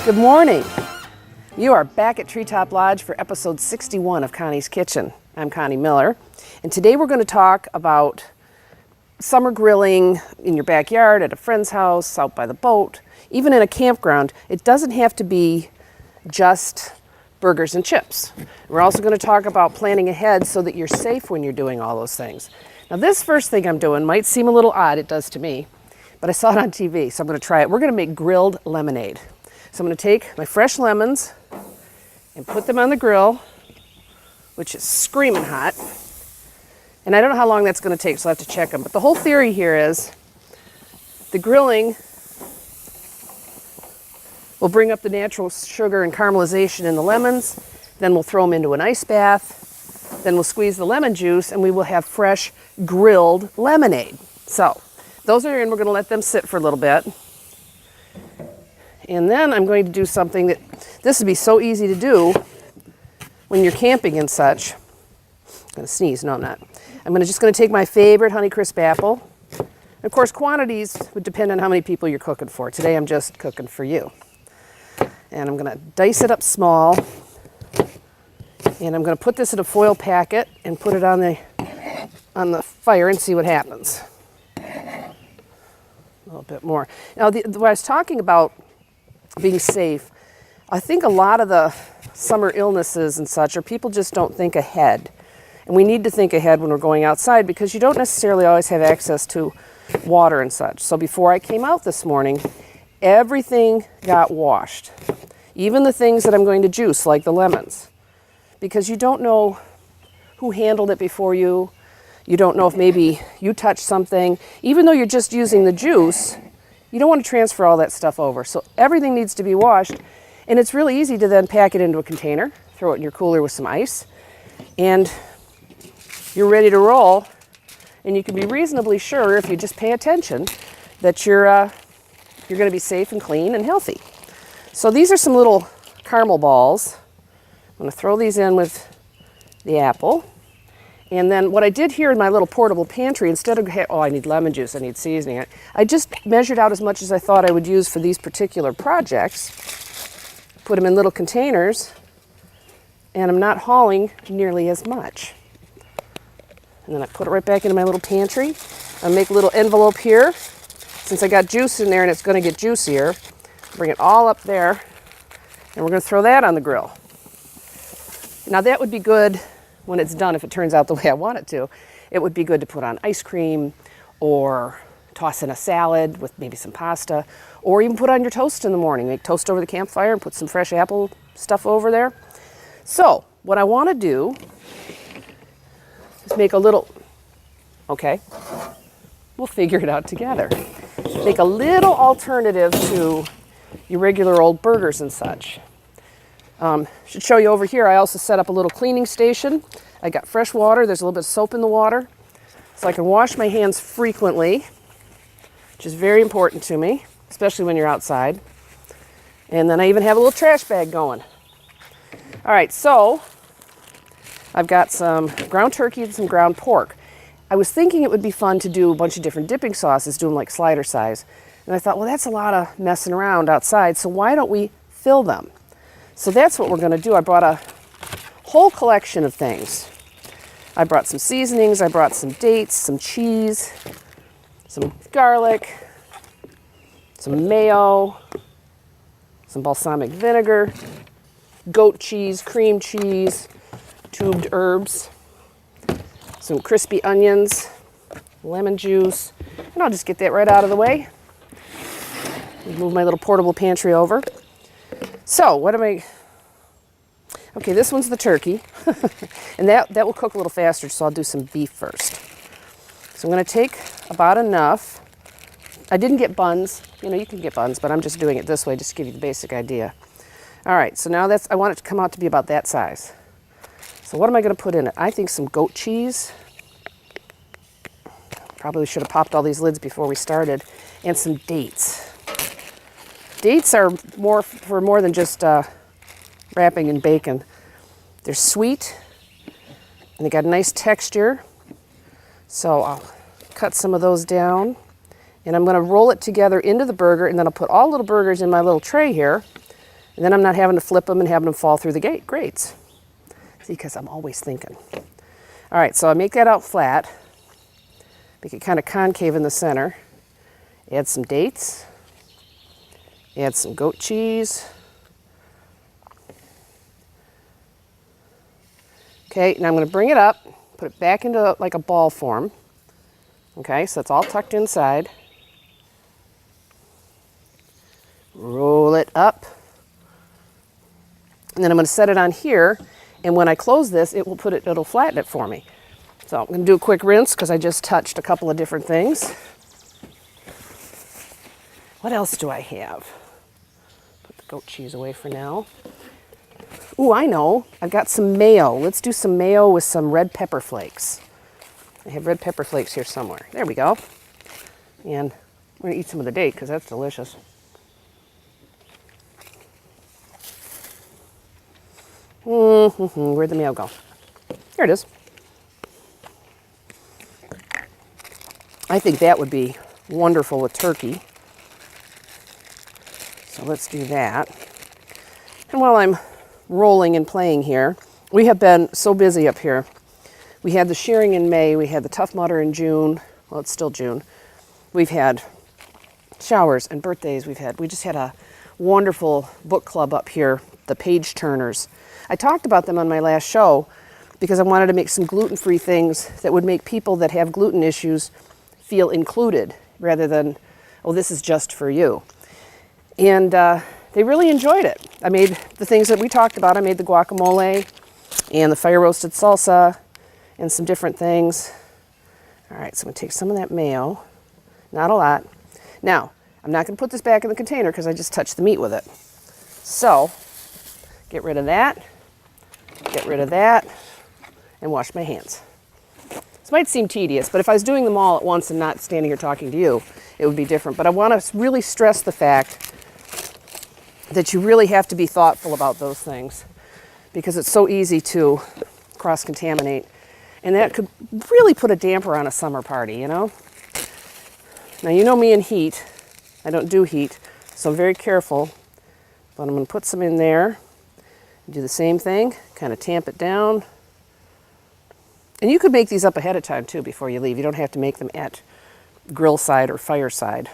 Good morning. You are back at Treetop Lodge for episode 61 of Connie's Kitchen. I'm Connie Miller, and today we're going to talk about summer grilling in your backyard, at a friend's house, out by the boat, even in a campground. It doesn't have to be just burgers and chips. We're also going to talk about planning ahead so that you're safe when you're doing all those things. Now, this first thing I'm doing might seem a little odd, it does to me, but I saw it on TV, so I'm going to try it. We're going to make grilled lemonade. So I'm going to take my fresh lemons and put them on the grill, which is screaming hot. And I don't know how long that's going to take, so I'll have to check them. But the whole theory here is the grilling will bring up the natural sugar and caramelization in the lemons. Then we'll throw them into an ice bath. Then we'll squeeze the lemon juice, and we will have fresh grilled lemonade. So those are in. We're going to let them sit for a little bit. And then I'm going to do something that, this would be so easy to do when you're camping and such. I'm going to sneeze. No, I'm not. I'm just going to take my favorite Honeycrisp apple. And of course, quantities would depend on how many people you're cooking for. Today, I'm just cooking for you. And I'm going to dice it up small. And I'm going to put this in a foil packet and put it on the fire and see what happens. A little bit more. Now, what I was talking about being safe, I think a lot of the summer illnesses and such are people just don't think ahead. And we need to think ahead when we're going outside because you don't necessarily always have access to water and such. So before I came out this morning, everything got washed. Even the things that I'm going to juice, like the lemons. Because you don't know who handled it before you. You don't know if maybe you touched something. Even though you're just using the juice, you don't want to transfer all that stuff over. So everything needs to be washed. And it's really easy to then pack it into a container, throw it in your cooler with some ice, and you're ready to roll. And you can be reasonably sure, if you just pay attention, that you're going to be safe and clean and healthy. So these are some little caramel balls. I'm going to throw these in with the apple. And then what I did here in my little portable pantry, instead of, I need lemon juice, I need seasoning, I just measured out as much as I thought I would use for these particular projects, put them in little containers, and I'm not hauling nearly as much. And then I put it right back into my little pantry. I make a little envelope here. Since I got juice in there and it's going to get juicier, bring it all up there, and we're going to throw that on the grill. Now that would be good when it's done, if it turns out the way I want it to. It would be good to put on ice cream or toss in a salad with maybe some pasta, or even put on your toast in the morning. Make toast over the campfire and put some fresh apple stuff over there. So what I want to do is make a little, okay, we'll figure it out together. Make a little alternative to your regular old burgers and such. Should show you over here, I also set up a little cleaning station. I got fresh water. There's a little bit of soap in the water. So I can wash my hands frequently, which is very important to me, especially when you're outside. And then I even have a little trash bag going. All right, so I've got some ground turkey and some ground pork. I was thinking it would be fun to do a bunch of different dipping sauces, do them like slider size. And I thought, well, that's a lot of messing around outside, so why don't we fill them? So that's what we're going to do. I brought a whole collection of things. I brought some seasonings, I brought some dates, some cheese, some garlic, some mayo, some balsamic vinegar, goat cheese, cream cheese, tubed herbs, some crispy onions, lemon juice, and I'll just get that right out of the way. Move my little portable pantry over. So what am I, okay, this one's the turkey, and that will cook a little faster, so I'll do some beef first. So I'm going to take about enough. I didn't get buns. You can get buns, but I'm just doing it this way just to give you the basic idea. All right, so now I want it to come out to be about that size. So what am I going to put in it? I think some goat cheese. Probably should have popped all these lids before we started. And some dates. Dates are for more than just wrapping in bacon. They're sweet, and they got a nice texture. So I'll cut some of those down, and I'm going to roll it together into the burger, and then I'll put all little burgers in my little tray here, And then I'm not having to flip them and having them fall through the grates. See, because I'm always thinking. All right, so I make that out flat. Make it kind of concave in the center. Add some dates. Add some goat cheese. Okay, now I'm going to bring it up, put it back into like a ball form. Okay, so it's all tucked inside. Roll it up. And then I'm going to set it on here, and when I close this, it'll flatten it for me. So I'm going to do a quick rinse because I just touched a couple of different things. What else do I have? Put the goat cheese away for now. Ooh, I know. I've got some mayo. Let's do some mayo with some red pepper flakes. I have red pepper flakes here somewhere. There we go. And we're going to eat some of the date because that's delicious. Where'd the mayo go? Here it is. I think that would be wonderful with turkey. So let's do that. And while I'm rolling and playing here, we have been so busy up here. We had the shearing in May. We had the Tough Mudder in June. Well, it's still June. We've had showers and birthdays. We just had a wonderful book club up here, the Page Turners. I talked about them on my last show because I wanted to make some gluten-free things that would make people that have gluten issues feel included rather than, oh, this is just for you. And they really enjoyed it. I made the things that we talked about. I made the guacamole and the fire-roasted salsa and some different things. All right, so I'm going to take some of that mayo, not a lot. Now, I'm not going to put this back in the container because I just touched the meat with it. So, get rid of that, and wash my hands. This might seem tedious, but if I was doing them all at once and not standing here talking to you, it would be different. But I want to really stress the fact that you really have to be thoughtful about those things because it's so easy to cross-contaminate. And that could really put a damper on a summer party, you know? Now, you know me and heat. I don't do heat, so I'm very careful. But I'm going to put some in there. Do the same thing, kind of tamp it down. And you could make these up ahead of time, too, before you leave. You don't have to make them at grill side or fireside.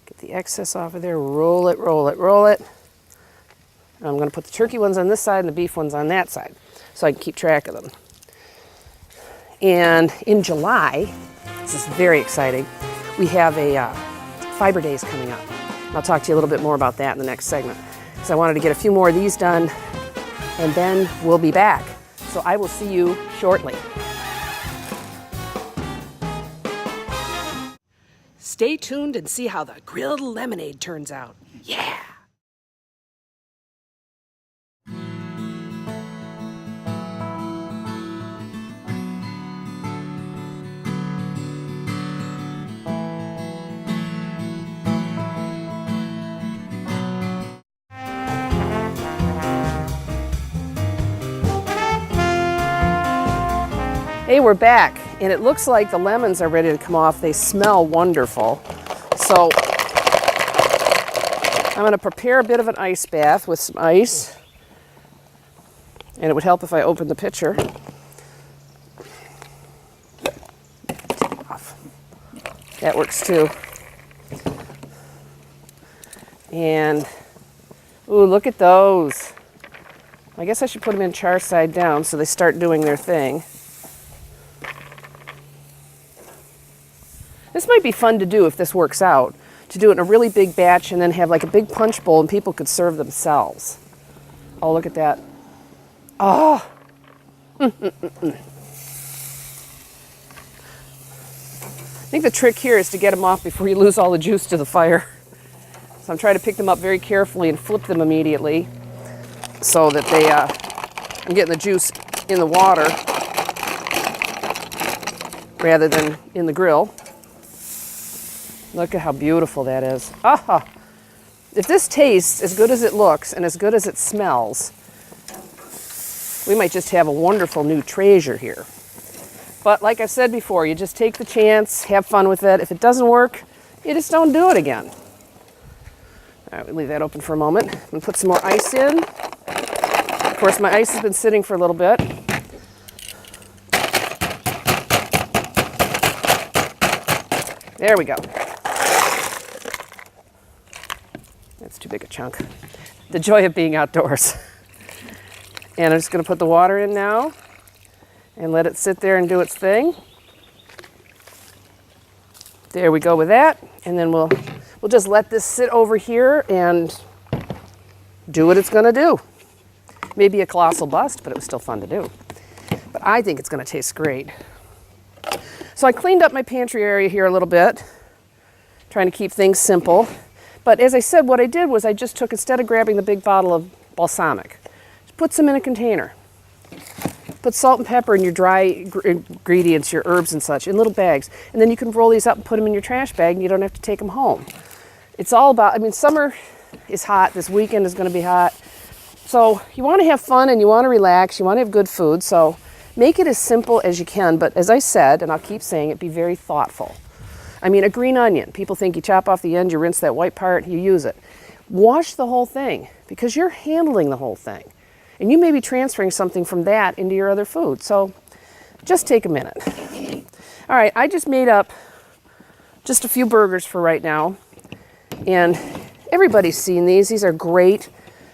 Get the excess off of there, roll it, roll it, roll it. And I'm going to put the turkey ones on this side and the beef ones on that side so I can keep track of them. And in July, this is very exciting, we have a Fiber Days coming up. I'll talk to you a little bit more about that in the next segment. So I wanted to get a few more of these done, and then we'll be back. So I will see you shortly. Stay tuned and see how the grilled lemonade turns out. Yeah! Hey, we're back, and it looks like the lemons are ready to come off. They smell wonderful. So I'm going to prepare a bit of an ice bath with some ice, and it would help if I opened the pitcher. That works too. And, ooh, look at those. I guess I should put them in char side down so they start doing their thing. This might be fun to do if this works out, to do it in a really big batch and then have like a big punch bowl and people could serve themselves. Oh, look at that. Oh. I think the trick here is to get them off before you lose all the juice to the fire. So I'm trying to pick them up very carefully and flip them immediately so that they, I'm getting the juice in the water rather than in the grill. Look at how beautiful that is. Ah, if this tastes as good as it looks and as good as it smells, we might just have a wonderful new treasure here. But like I've said before, you just take the chance, have fun with it. If it doesn't work, you just don't do it again. All right, we'll leave that open for a moment. I'm going to put some more ice in. Of course, my ice has been sitting for a little bit. There we go. That's too big a chunk. The joy of being outdoors. And I'm just going to put the water in now and let it sit there and do its thing. There we go with that. And then we'll just let this sit over here and do what it's going to do. Maybe a colossal bust, but it was still fun to do. But I think it's going to taste great. So I cleaned up my pantry area here a little bit, trying to keep things simple. But as I said, what I did was I just took, instead of grabbing the big bottle of balsamic, just put some in a container. Put salt and pepper and your dry ingredients, your herbs and such, in little bags. And then you can roll these up and put them in your trash bag and you don't have to take them home. It's all about, I mean, summer is hot. This weekend is going to be hot. So you want to have fun and you want to relax. You want to have good food. So make it as simple as you can. But as I said, and I'll keep saying it, be very thoughtful. I mean, a green onion. People think you chop off the end, you rinse that white part, you use it. Wash the whole thing because you're handling the whole thing. And you may be transferring something from that into your other food. So just take a minute. All right, I just made up just a few burgers for right now. And everybody's seen these. These are great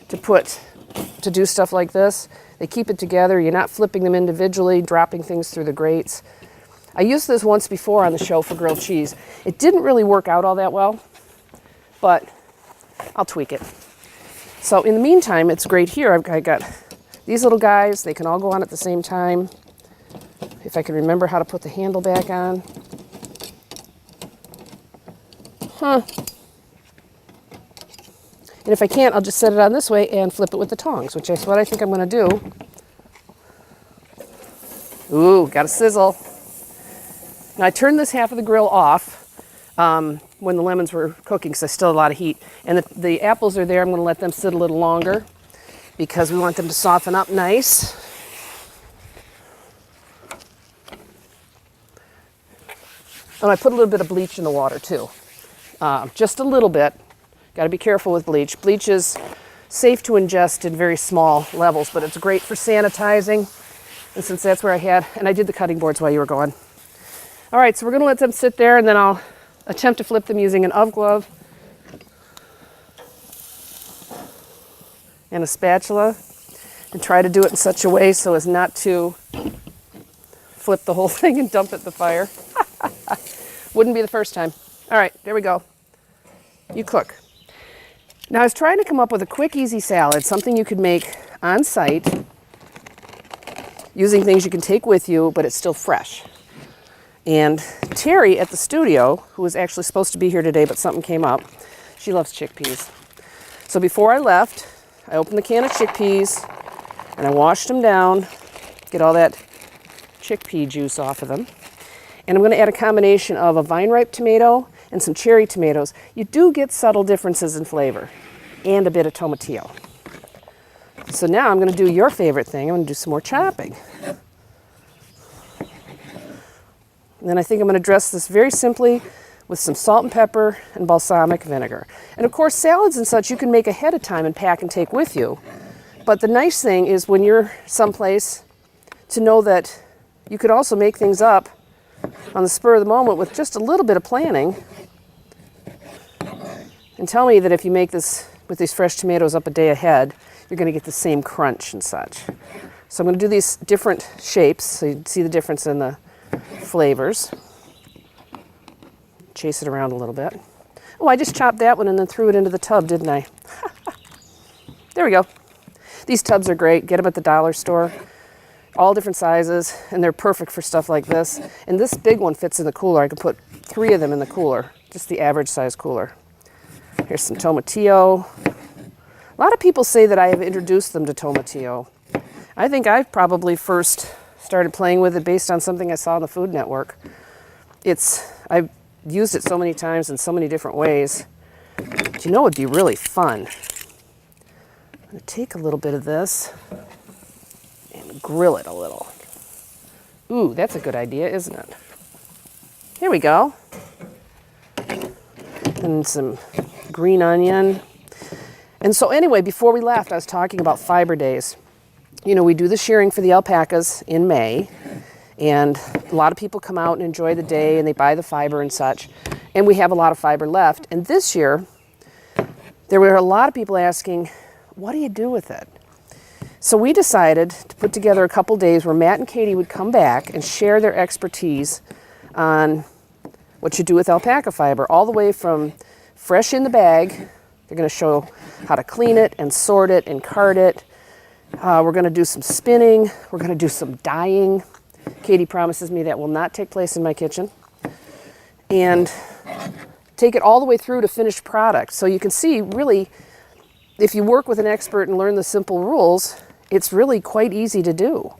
to do stuff like this. They keep it together. You're not flipping them individually, dropping things through the grates. I used this once before on the show for grilled cheese. It didn't really work out all that well, but I'll tweak it. So in the meantime, it's great here. I got these little guys. They can all go on at the same time. If I can remember how to put the handle back on. And if I can't, I'll just set it on this way and flip it with the tongs, which is what I think I'm going to do. Ooh, got a sizzle. Now I turned this half of the grill off when the lemons were cooking, because I still had a lot of heat. And the apples are there. I'm going to let them sit a little longer because we want them to soften up nice. And I put a little bit of bleach in the water too. Just a little bit. Got to be careful with bleach. Bleach is safe to ingest in very small levels, but it's great for sanitizing. And since that's where and I did the cutting boards while you were gone. All right, so we're going to let them sit there, and then I'll attempt to flip them using an oven glove and a spatula, and try to do it in such a way so as not to flip the whole thing and dump it in the fire. Wouldn't be the first time. All right, there we go. You cook. Now I was trying to come up with a quick, easy salad, something you could make on site using things you can take with you, but it's still fresh. And Terry at the studio, who was actually supposed to be here today, but something came up, she loves chickpeas. So before I left, I opened the can of chickpeas and I washed them down, get all that chickpea juice off of them. And I'm going to add a combination of a vine-ripe tomato and some cherry tomatoes. You do get subtle differences in flavor and a bit of tomatillo. So now I'm going to do your favorite thing. I'm going to do some more chopping. And then I think I'm going to dress this very simply with some salt and pepper and balsamic vinegar. And of course, salads and such you can make ahead of time and pack and take with you. But the nice thing is when you're someplace to know that you could also make things up on the spur of the moment with just a little bit of planning. And tell me that if you make this with these fresh tomatoes up a day ahead, you're going to get the same crunch and such. So I'm going to do these different shapes so you can see the difference in the flavors. Chase it around a little bit. Oh, I just chopped that one and then threw it into the tub, didn't I? There we go. These tubs are great. Get them at the dollar store. All different sizes, and they're perfect for stuff like this. And this big one fits in the cooler. I could put 3 of them in the cooler, just the average size cooler. Here's some tomatillo. A lot of people say that I have introduced them to tomatillo. I think I probably first started playing with it based on something I saw on the Food Network. I've used it so many times in so many different ways. But you know what would be really fun? I'm going to take a little bit of this and grill it a little. Ooh, that's a good idea, isn't it? Here we go. And some green onion. And so anyway, before we left, I was talking about fiber days. You know, we do the shearing for the alpacas in May, and a lot of people come out and enjoy the day, and they buy the fiber and such, and we have a lot of fiber left. And this year, there were a lot of people asking, what do you do with it? So we decided to put together a couple days where Matt and Katie would come back and share their expertise on what you do with alpaca fiber, all the way from fresh in the bag. They're going to show how to clean it and sort it and card it. We're going to do some spinning. We're going to do some dyeing. Katie promises me that will not take place in my kitchen. And take it all the way through to finished product. So you can see, really, if you work with an expert and learn the simple rules, it's really quite easy to do.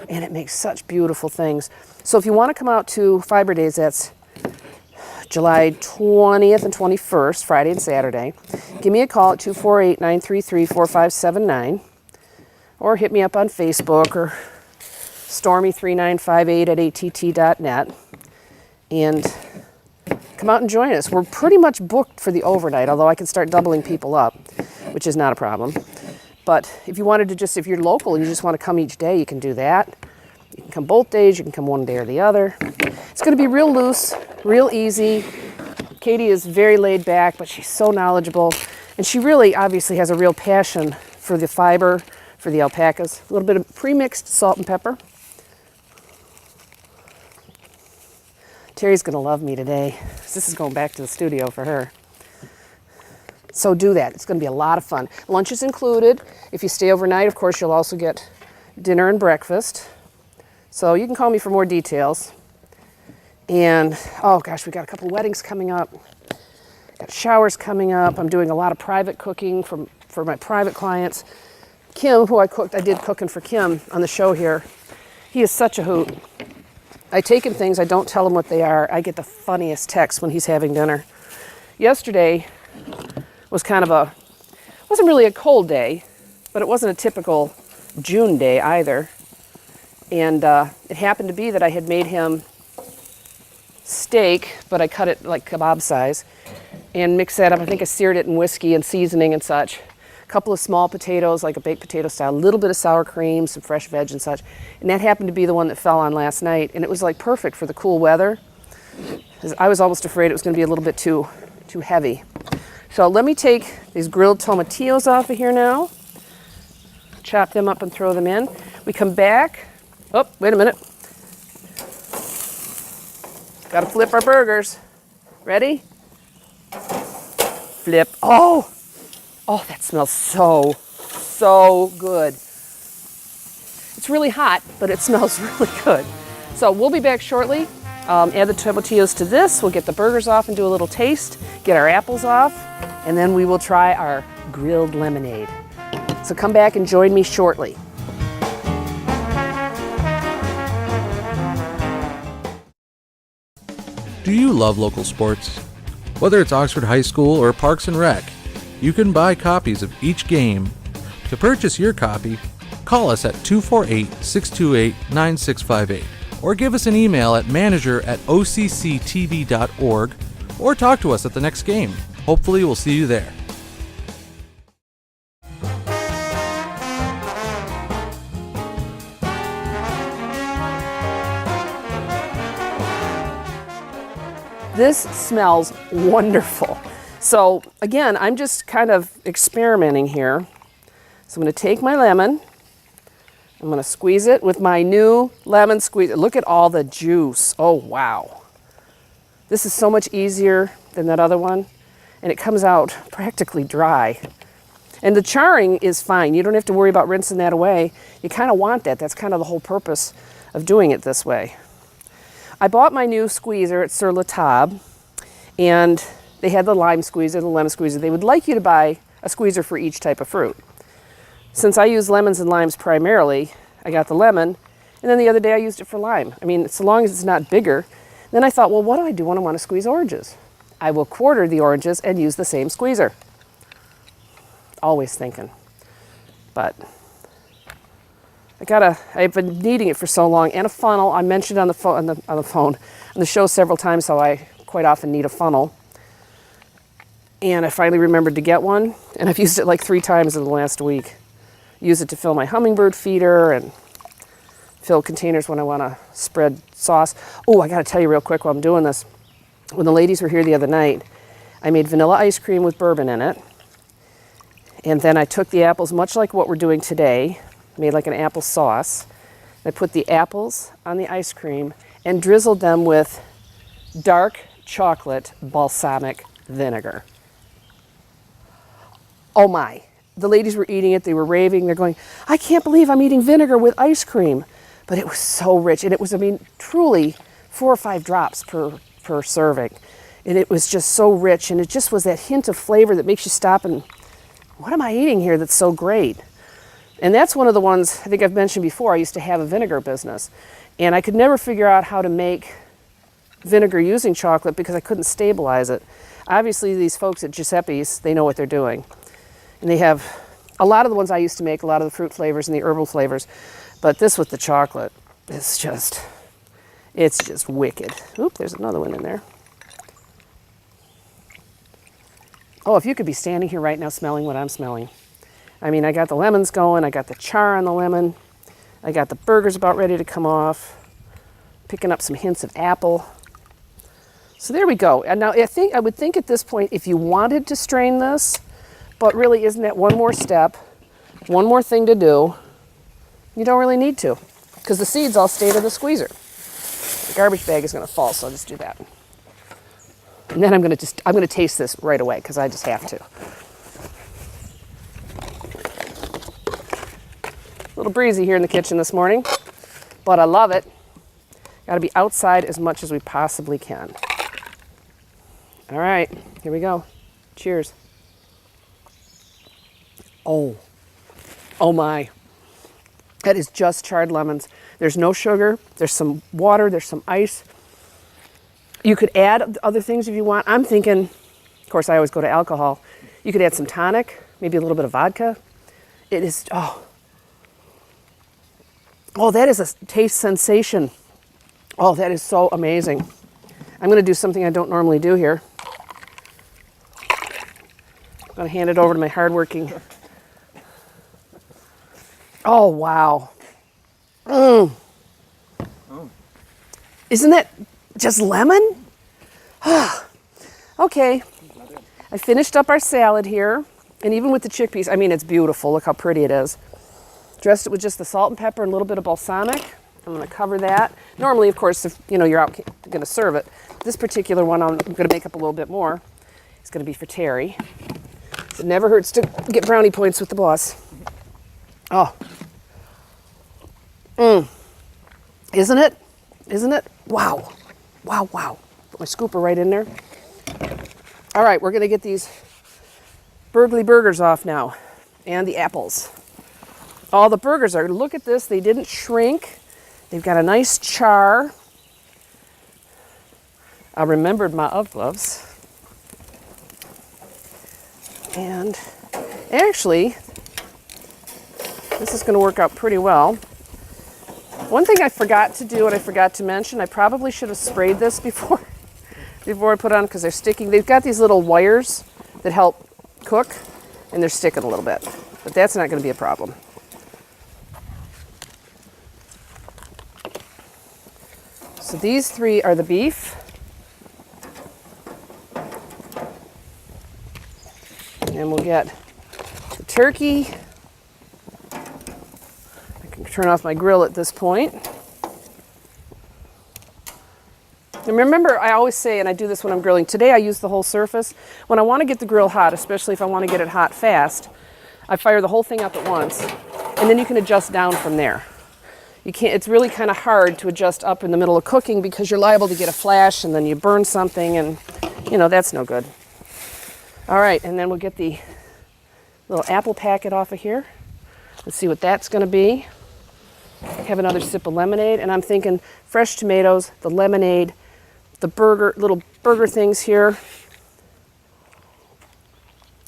And it makes such beautiful things. So if you want to come out to Fiber Days, that's July 20th and 21st, Friday and Saturday, give me a call at 248-933-4579, or hit me up on Facebook, or stormy3958@att.net, and come out and join us. We're pretty much booked for the overnight, although I can start doubling people up, which is not a problem. But if you wanted to just, if you're local and you just want to come each day, you can do that. You can come both days, you can come one day or the other. It's going to be real loose, real easy. Katie is very laid back, but she's so knowledgeable. And she really obviously has a real passion for the fiber, for the alpacas. A little bit of pre-mixed salt and pepper. Terry's going to love me today. This is going back to the studio for her. So do that. It's going to be a lot of fun. Lunch is included. If you stay overnight, of course, you'll also get dinner and breakfast. So you can call me for more details. And, oh gosh, we got a couple weddings coming up. Got showers coming up. I'm doing a lot of private cooking for my private clients. Kim, who I did cooking for Kim on the show here. He is such a hoot. I take him things, I don't tell him what they are. I get the funniest texts when he's having dinner. Yesterday was wasn't really a cold day, but it wasn't a typical June day either. And it happened to be that I had made him steak, but I cut it like kebab size and mixed that up. I think I seared it in whiskey and seasoning and such. A couple of small potatoes, like a baked potato style, a little bit of sour cream, some fresh veg and such. And that happened to be the one that fell on last night. And it was like perfect for the cool weather. I was almost afraid it was going to be a little bit too heavy. So let me take these grilled tomatillos off of here now. Chop them up and throw them in. We come back. Oh, wait a minute. Got to flip our burgers. Ready? Flip. Oh, that smells so good. It's really hot, but it smells really good. So we'll be back shortly. Add the tomatillos to this. We'll get the burgers off and do a little taste, get our apples off, and then we will try our grilled lemonade. So come back and join me shortly. Do you love local sports? Whether it's Oxford High School or Parks and Rec, you can buy copies of each game. To purchase your copy, call us at 248-628-9658 or give us an email at manager@occtv.org or talk to us at the next game. Hopefully we'll see you there. This smells wonderful. So again, I'm just kind of experimenting here. So I'm going to take my lemon. I'm going to squeeze it with my new lemon squeezer. Look at all the juice. Oh, wow. This is so much easier than that other one. And it comes out practically dry. And the charring is fine. You don't have to worry about rinsing that away. You kind of want that. That's kind of the whole purpose of doing it this way. I bought my new squeezer at Sur La Table, and they had the lime squeezer, the lemon squeezer. They would like you to buy a squeezer for each type of fruit. Since I use lemons and limes primarily, I got the lemon, and then the other day I used it for lime. I mean, so long as it's not bigger. Then I thought, well, what do I do when I want to squeeze oranges? I will quarter the oranges and use the same squeezer. Always thinking. But I've been needing it for so long, and a funnel. I mentioned on the show several times how I quite often need a funnel. And I finally remembered to get one, and I've used it like 3 times in the last week. Use it to fill my hummingbird feeder and fill containers when I want to spread sauce. Oh, I got to tell you real quick while I'm doing this. When the ladies were here the other night, I made vanilla ice cream with bourbon in it. And then I took the apples, much like what we're doing today, made like an apple sauce. I put the apples on the ice cream and drizzled them with dark chocolate balsamic vinegar. Oh my. The ladies were eating it. They were raving. They're going, I can't believe I'm eating vinegar with ice cream. But it was so rich. And it was, I mean, truly 4 or 5 drops per serving. And it was just so rich. And it just was that hint of flavor that makes you stop and, what am I eating here that's so great? And that's one of the ones, I think I've mentioned before, I used to have a vinegar business. And I could never figure out how to make vinegar using chocolate because I couldn't stabilize it. Obviously, these folks at Giuseppe's, they know what they're doing. And they have a lot of the ones I used to make, a lot of the fruit flavors and the herbal flavors. But this with the chocolate, it's just wicked. Oop, there's another one in there. Oh, if you could be standing here right now smelling what I'm smelling. I mean, I got the lemons going, I got the char on the lemon, I got the burgers about ready to come off, picking up some hints of apple. So there we go. And now I would think at this point, if you wanted to strain this, but really isn't that one more step, one more thing to do, you don't really need to, because the seeds all stay to the squeezer. The garbage bag is going to fall, so I'll just do that. And then I'm going to taste this right away because I just have to. A little breezy here in the kitchen this morning, but I love it. Got to be outside as much as we possibly can. All right, here we go. Cheers. Oh my. That is just charred lemons. There's no sugar. There's some water. There's some ice. You could add other things if you want. I'm thinking, of course, I always go to alcohol. You could add some tonic, maybe a little bit of vodka. It is, oh, that is a taste sensation. Oh, that is so amazing. I'm going to do something I don't normally do here. I'm going to hand it over to my hardworking. Oh, wow. Isn't that just lemon? Okay. I finished up our salad here. And even with the chickpeas, I mean, it's beautiful. Look how pretty it is. Dressed it with just the salt and pepper and a little bit of balsamic. I'm going to cover that. Normally, of course, if you're out going to serve it. This particular one, I'm going to make up a little bit more. It's going to be for Terry. It never hurts to get brownie points with the boss. Oh. Isn't it? Isn't it? Wow. Wow, wow. Put my scooper right in there. All right, we're going to get these burgly burgers off now. And the apples. All the burgers are, look at this, they didn't shrink. They've got a nice char. I remembered my UGG gloves. And actually, this is going to work out pretty well. One thing I forgot to do and I forgot to mention, I probably should have sprayed this before I put on because they're sticking. They've got these little wires that help cook and they're sticking a little bit, but that's not going to be a problem. So these 3 are the beef. And we'll get the turkey. I can turn off my grill at this point. And remember, I always say, and I do this when I'm grilling, today I use the whole surface. When I want to get the grill hot, especially if I want to get it hot fast, I fire the whole thing up at once, and then you can adjust down from there. You can't, it's really kind of hard to adjust up in the middle of cooking because you're liable to get a flash and then you burn something and, that's no good. All right, and then we'll get the little apple packet off of here. Let's see what that's going to be. Have another sip of lemonade, and I'm thinking fresh tomatoes, the lemonade, the little burger things here.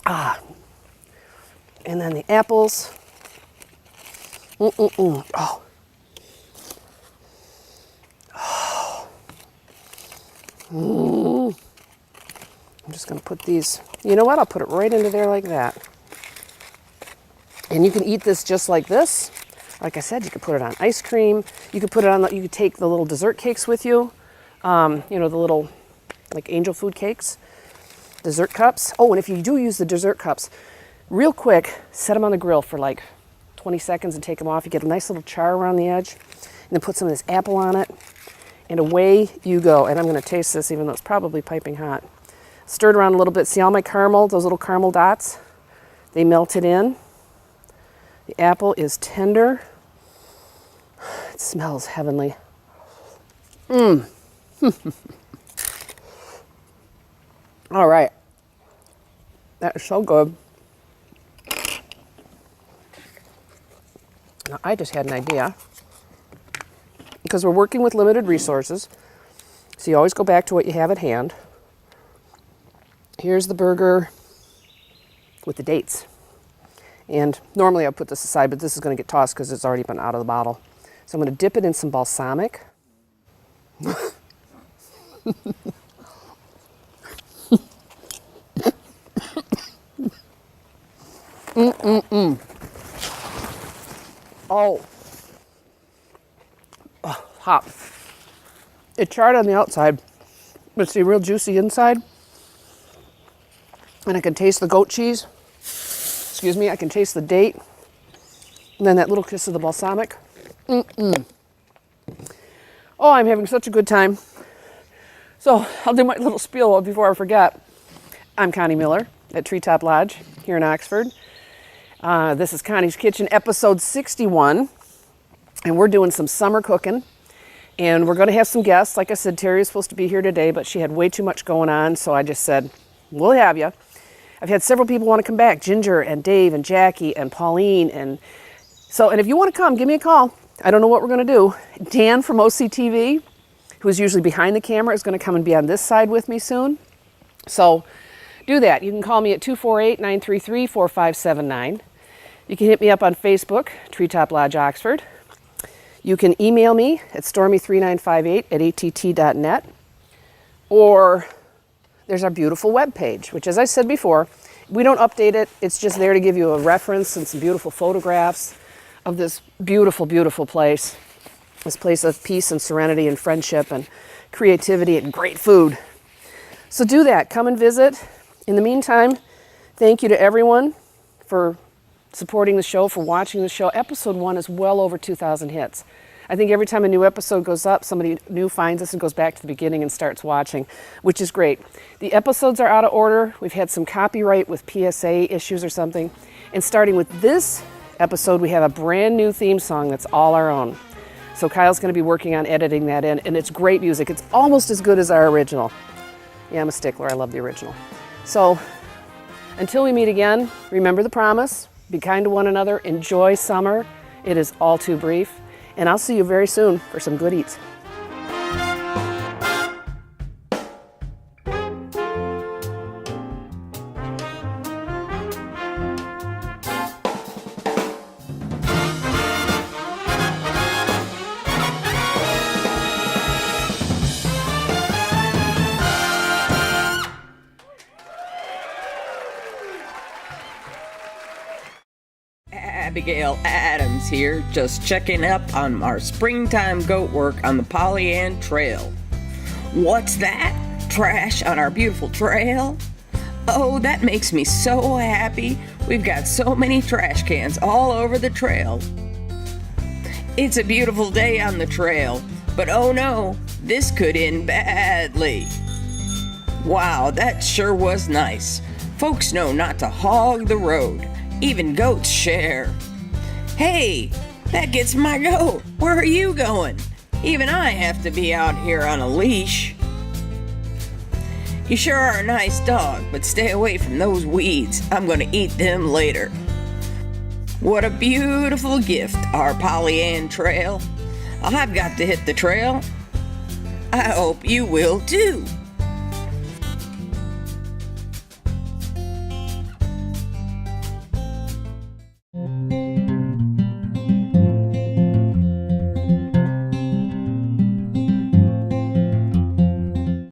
And then the apples. Oh. I'm just going to put these, you know what? I'll put it right into there like that. And you can eat this just like this. Like I said, you could put it on ice cream. You could put it on, you could take the little dessert cakes with you. You know, the little, like angel food cakes, dessert cups. Oh, and if you do use the dessert cups, real quick, set them on the grill for like 20 seconds and take them off. You get a nice little char around the edge. And then put some of this apple on it. And away you go. And I'm going to taste this, even though it's probably piping hot. Stir it around a little bit. See all my caramel, those little caramel dots? They melted in. The apple is tender. It smells heavenly. All right. That is so good. Now, I just had an idea. Because we're working with limited resources, so you always go back to what you have at hand. Here's the burger with the dates. And normally I put this aside, but this is going to get tossed because it's already been out of the bottle. So I'm going to dip it in some balsamic. Oh. Hot. It's charred on the outside, but it's real juicy inside. And I can taste the goat cheese. Excuse me, I can taste the date. And then that little kiss of the balsamic. Oh, I'm having such a good time. So I'll do my little spiel before I forget. I'm Connie Miller at Treetop Lodge here in Oxford. This is Connie's Kitchen, episode 61. And we're doing some summer cooking. And we're going to have some guests. Like I said, Terry was supposed to be here today, but she had way too much going on. So I just said, we'll have you. I've had several people want to come back. Ginger and Dave and Jackie and Pauline. And if you want to come, give me a call. I don't know what we're going to do. Dan from OCTV, who's usually behind the camera, is going to come and be on this side with me soon. So do that. You can call me at 248-933-4579. You can hit me up on Facebook, Treetop Lodge Oxford. You can email me at stormy3958@att.net. Or there's our beautiful webpage, which, as I said before, we don't update it. It's just there to give you a reference and some beautiful photographs of this beautiful, beautiful place. This place of peace and serenity and friendship and creativity and great food. So do that. Come and visit. In the meantime, thank you to everyone for supporting the show, for watching the show. Episode 1 is well over 2,000 hits. I think every time a new episode goes up, somebody new finds us and goes back to the beginning and starts watching, which is great. The episodes are out of order. We've had some copyright with PSA issues or something. And starting with this episode, we have a brand new theme song that's all our own. So Kyle's going to be working on editing that in, and it's great music. It's almost as good as our original. Yeah, I'm a stickler. I love the original. So until we meet again, remember the promise. Be kind to one another. Enjoy summer. It is all too brief. And I'll see you very soon for some good eats. Abigail Adams here, just checking up on our springtime goat work on the Pollyant Trail. What's that? Trash on our beautiful trail? Oh, that makes me so happy. We've got so many trash cans all over the trail. It's a beautiful day on the trail, but oh no, this could end badly. Wow, that sure was nice. Folks know not to hog the road. Even goats share. Hey, that gets my goat. Where are you going? Even I have to be out here on a leash. You sure are a nice dog, but stay away from those weeds. I'm going to eat them later. What a beautiful gift, our Pollyant Trail. I've got to hit the trail. I hope you will too.